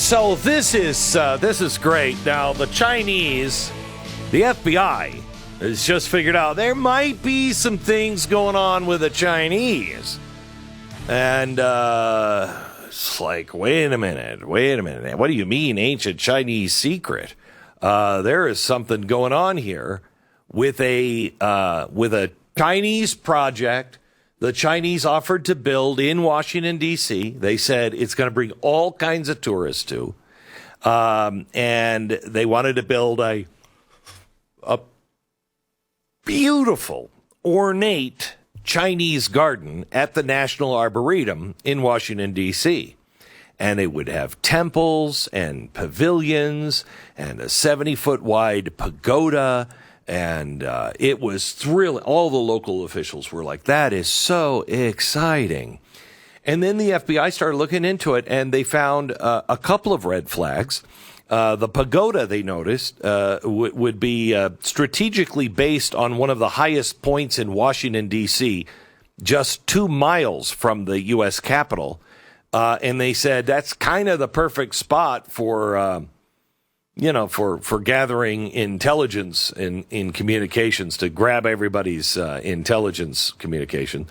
So this is great. Now, the Chinese, the FBI, has just figured out there might be some things going on with the Chinese. And it's like, wait a minute. What do you mean, ancient Chinese secret? There is something going on here with a Chinese project. The Chinese offered to build in Washington, D.C. They said it's going to bring all kinds of tourists to. And they wanted to build a beautiful, ornate Chinese garden at the National Arboretum in Washington, D.C. And it would have temples and pavilions and a 70-foot wide pagoda. And it was thrilling. All the local officials were like, that is so exciting. And then the FBI started looking into it, and they found a couple of red flags. The pagoda, they noticed, would be strategically based on one of the highest points in Washington, D.C., just 2 miles from the U.S. Capitol. And they said that's kind of the perfect spot for gathering intelligence in communications, to grab everybody's intelligence communication.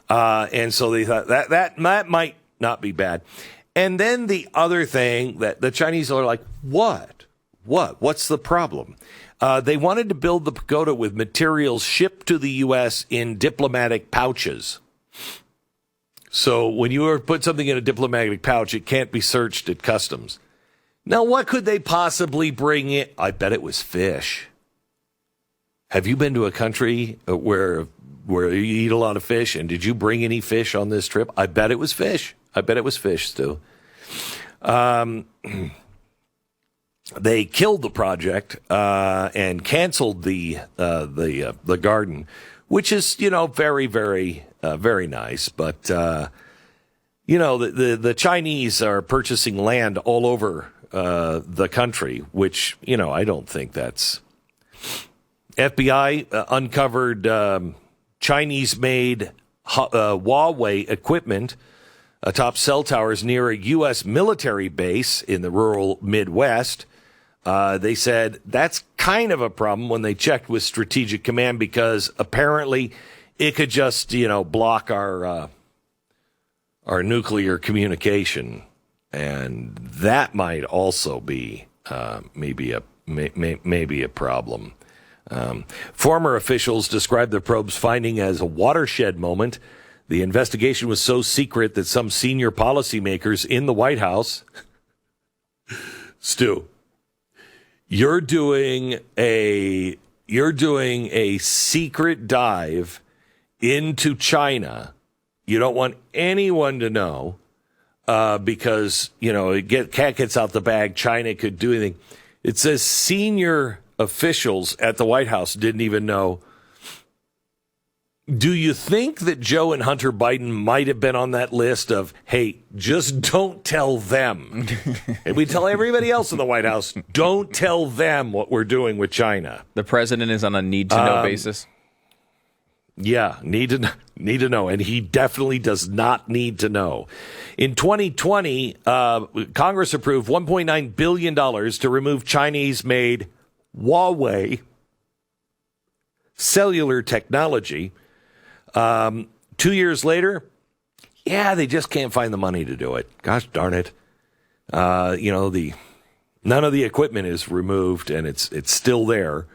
And so they thought that might not be bad. And then the other thing that the Chinese are like, what's the problem? They wanted to build the pagoda with materials shipped to the U.S. in diplomatic pouches. So when you put something in a diplomatic pouch, it can't be searched at customs. Now, what could they possibly bring in? I bet it was fish. Have you been to a country where you eat a lot of fish, and did you bring any fish on this trip? I bet it was fish. Stu. They killed the project and canceled the garden, which is, very, very, very nice. But, the Chinese are purchasing land all over the country, which, I don't think that's... FBI uncovered Chinese-made Huawei equipment atop cell towers near a U.S. military base in the rural Midwest. They said that's kind of a problem when they checked with Strategic Command, because apparently it could just, block our nuclear communication. And that might also be maybe a problem. Former officials described the probe's finding as a watershed moment. The investigation was so secret that some senior policymakers in the White House, Stu, you're doing a secret dive into China. You don't want anyone to know. Because, cat gets out the bag, China could do anything. It says senior officials at the White House didn't even know. Do you think that Joe and Hunter Biden might have been on that list of, hey, just don't tell them? And we tell everybody else in the White House, don't tell them what we're doing with China. The president is on a need-to-know basis. Yeah, need to know, and he definitely does not need to know. In 2020, Congress approved $1.9 billion to remove Chinese-made Huawei cellular technology. 2 years later, they just can't find the money to do it. Gosh darn it. None of the equipment is removed, and it's still there.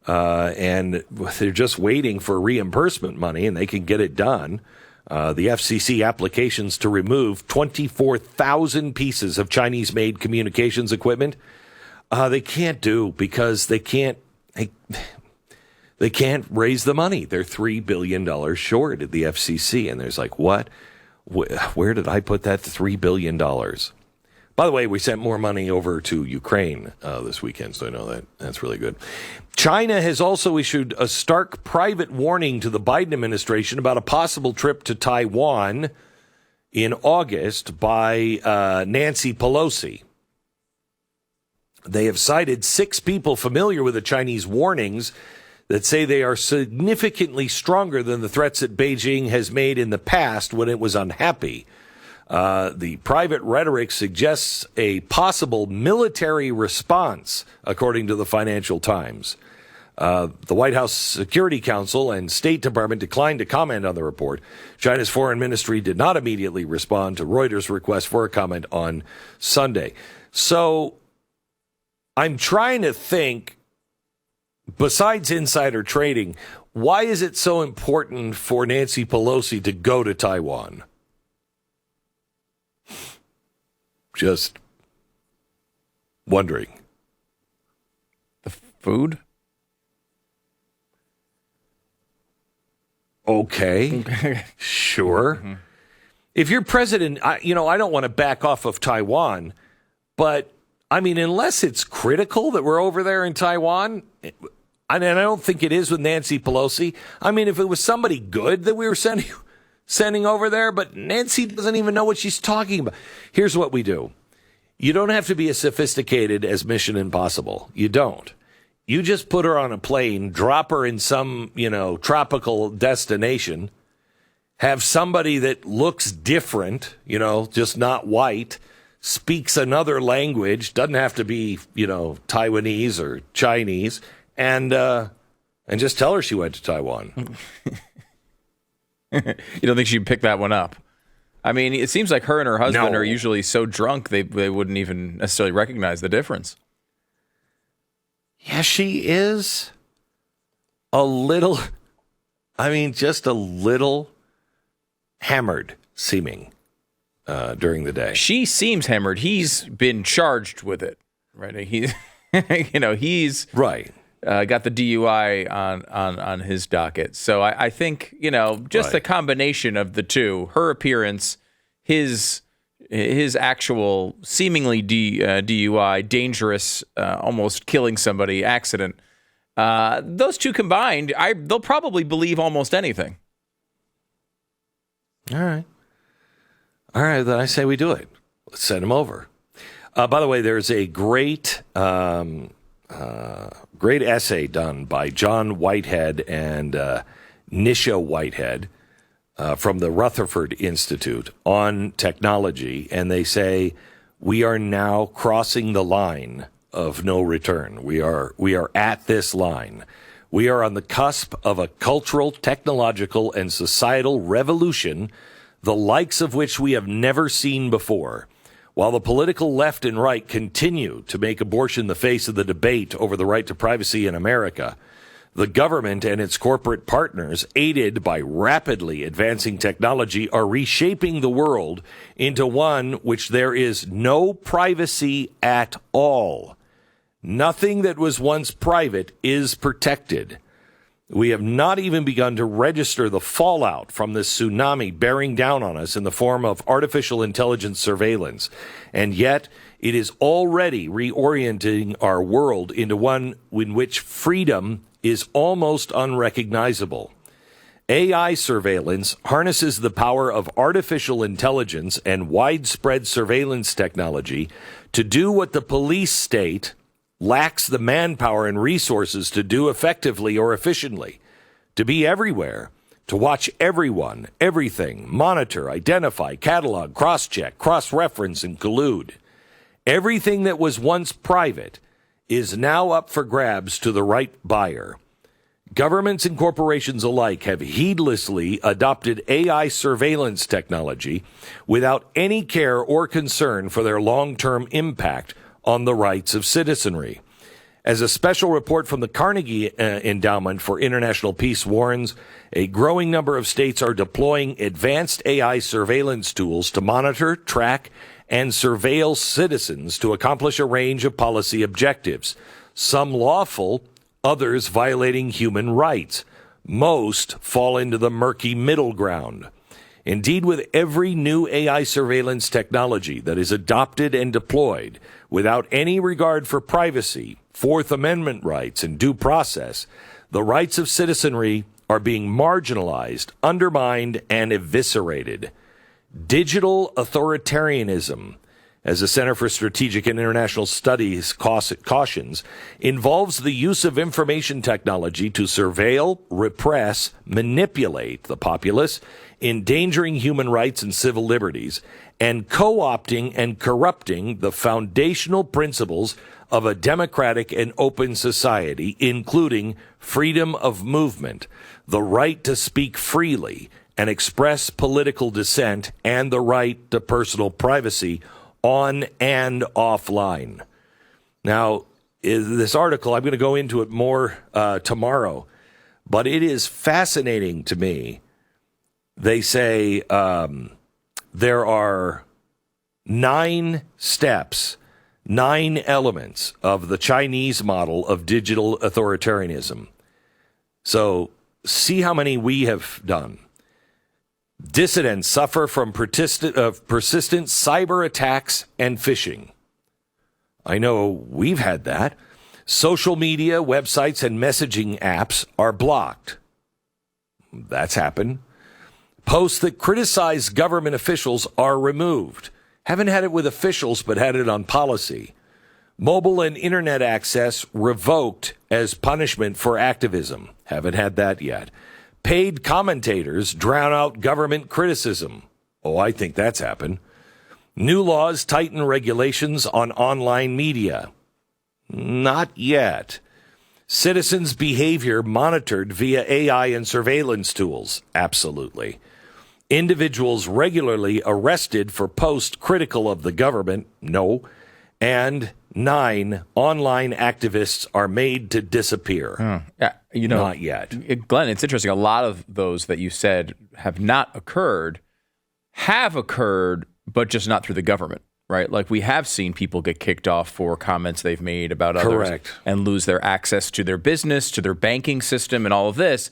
And they're just waiting for reimbursement money, and they can get it done. The FCC applications to remove 24,000 pieces of Chinese-made communications equipment, they can't do because they can't raise the money. They're $3 billion short at the FCC, and there's like, what? Where did I put that $3 billion? By the way, we sent more money over to Ukraine this weekend, so I know that's really good. China has also issued a stark private warning to the Biden administration about a possible trip to Taiwan in August by Nancy Pelosi. They have cited 6 people familiar with the Chinese warnings that say they are significantly stronger than the threats that Beijing has made in the past when it was unhappy. The private rhetoric suggests a possible military response, according to the Financial Times. The White House Security Council and State Department declined to comment on the report. China's foreign ministry did not immediately respond to Reuters' request for a comment on Sunday. So I'm trying to think, besides insider trading, why is it so important for Nancy Pelosi to go to Taiwan? Just wondering. The food? Okay, sure. Mm-hmm. If you're president, I don't want to back off of Taiwan, but I mean, unless it's critical that we're over there in Taiwan, and I don't think it is with Nancy Pelosi. I mean, if it was somebody good that we were sending over there, but Nancy doesn't even know what she's talking about. Here's what we do. You don't have to be as sophisticated as Mission Impossible. You don't. You just put her on a plane, drop her in some, tropical destination, have somebody that looks different, just not white, speaks another language, doesn't have to be, Taiwanese or Chinese, and just tell her she went to Taiwan. You don't think she'd pick that one up? I mean, it seems like her and her husband are usually so drunk they wouldn't even necessarily recognize the difference. Yeah, she is just a little hammered seeming during the day. She seems hammered. He's been charged with it, right? He's right. Got the DUI on his docket. So I think, just the combination of the two, her appearance, his actual seemingly DUI, dangerous, almost killing somebody accident, those two combined, they'll probably believe almost anything. All right, then I say we do it. Let's send him over. By the way, there's a great essay done by John Whitehead and Nisha Whitehead from the Rutherford Institute on technology, and they say we are now crossing the line of no return. We are at this line. We are on the cusp of a cultural, technological, and societal revolution, the likes of which we have never seen before. While the political left and right continue to make abortion the face of the debate over the right to privacy in America, the government and its corporate partners, aided by rapidly advancing technology, are reshaping the world into one which there is no privacy at all. Nothing that was once private is protected. We have not even begun to register the fallout from this tsunami bearing down on us in the form of artificial intelligence surveillance. And yet, it is already reorienting our world into one in which freedom is almost unrecognizable. AI surveillance harnesses the power of artificial intelligence and widespread surveillance technology to do what the police state lacks the manpower and resources to do effectively or efficiently, to be everywhere, to watch everyone, everything, monitor, identify, catalog, cross-check, cross-reference, and collude. Everything that was once private is now up for grabs to the right buyer. Governments and corporations alike have heedlessly adopted AI surveillance technology without any care or concern for their long-term impact on the rights of citizenry. As a special report from the Carnegie Endowment for International Peace warns, a growing number of states are deploying advanced AI surveillance tools to monitor, track, and surveil citizens to accomplish a range of policy objectives, some lawful, others violating human rights. Most fall into the murky middle ground. Indeed, with every new AI surveillance technology that is adopted and deployed without any regard for privacy, Fourth Amendment rights, and due process, the rights of citizenry are being marginalized, undermined, and eviscerated. Digital authoritarianism, as the Center for Strategic and International Studies cautions, involves the use of information technology to surveil, repress, manipulate the populace, endangering human rights and civil liberties, and co-opting and corrupting the foundational principles of a democratic and open society, including freedom of movement, the right to speak freely and express political dissent, and the right to personal privacy on and offline. Now, this article, I'm going to go into it more tomorrow, but it is fascinating to me. They say there are 9 steps, 9 elements of the Chinese model of digital authoritarianism. So see how many we have done. Dissidents suffer from persistent cyber attacks and phishing. I know we've had that. Social media, websites, and messaging apps are blocked. That's happened. Posts that criticize government officials are removed. Haven't had it with officials, but had it on policy. Mobile and internet access revoked as punishment for activism. Haven't had that yet. Paid commentators drown out government criticism. Oh, I think that's happened. New laws tighten regulations on online media. Not yet. Citizens' behavior monitored via AI and surveillance tools. Absolutely. Individuals regularly arrested for posts critical of the government. No. And 9 online activists are made to disappear. Yeah, not yet. Glenn, it's interesting. A lot of those that you said have occurred, but just not through the government, right? Like we have seen people get kicked off for comments they've made about others. Correct. And lose their access to their business, to their banking system, and all of this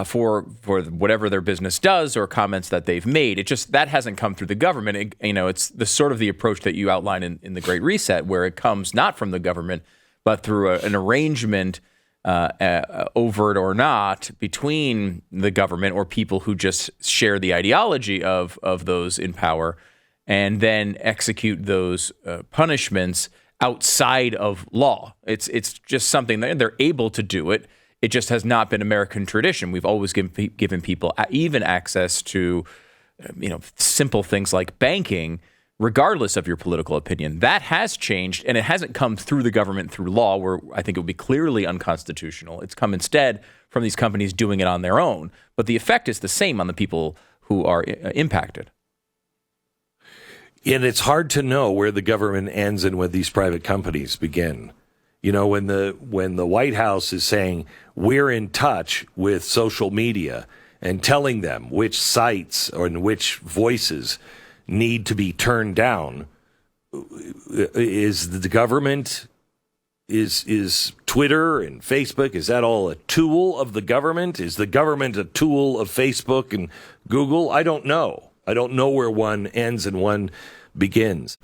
for whatever their business does or comments that they've made. That hasn't come through the government. It's the sort of the approach that you outline in the Great Reset, where it comes not from the government, but through an arrangement, overt or not, between the government or people who just share the ideology of those in power, and then execute those punishments outside of law. It's just something that they're able to do it. It just has not been American tradition. We've always given people even access to, simple things like banking, regardless of your political opinion. That has changed, and it hasn't come through the government through law, where I think it would be clearly unconstitutional. It's come instead from these companies doing it on their own. But the effect is the same on the people who are impacted. And it's hard to know where the government ends and where these private companies begin. When the White House is saying we're in touch with social media and telling them which sites or which voices need to be turned down, is the government, is Twitter and Facebook, is that all a tool of the government? Is the government a tool of Facebook and Google? I don't know. I don't know where one ends and one begins.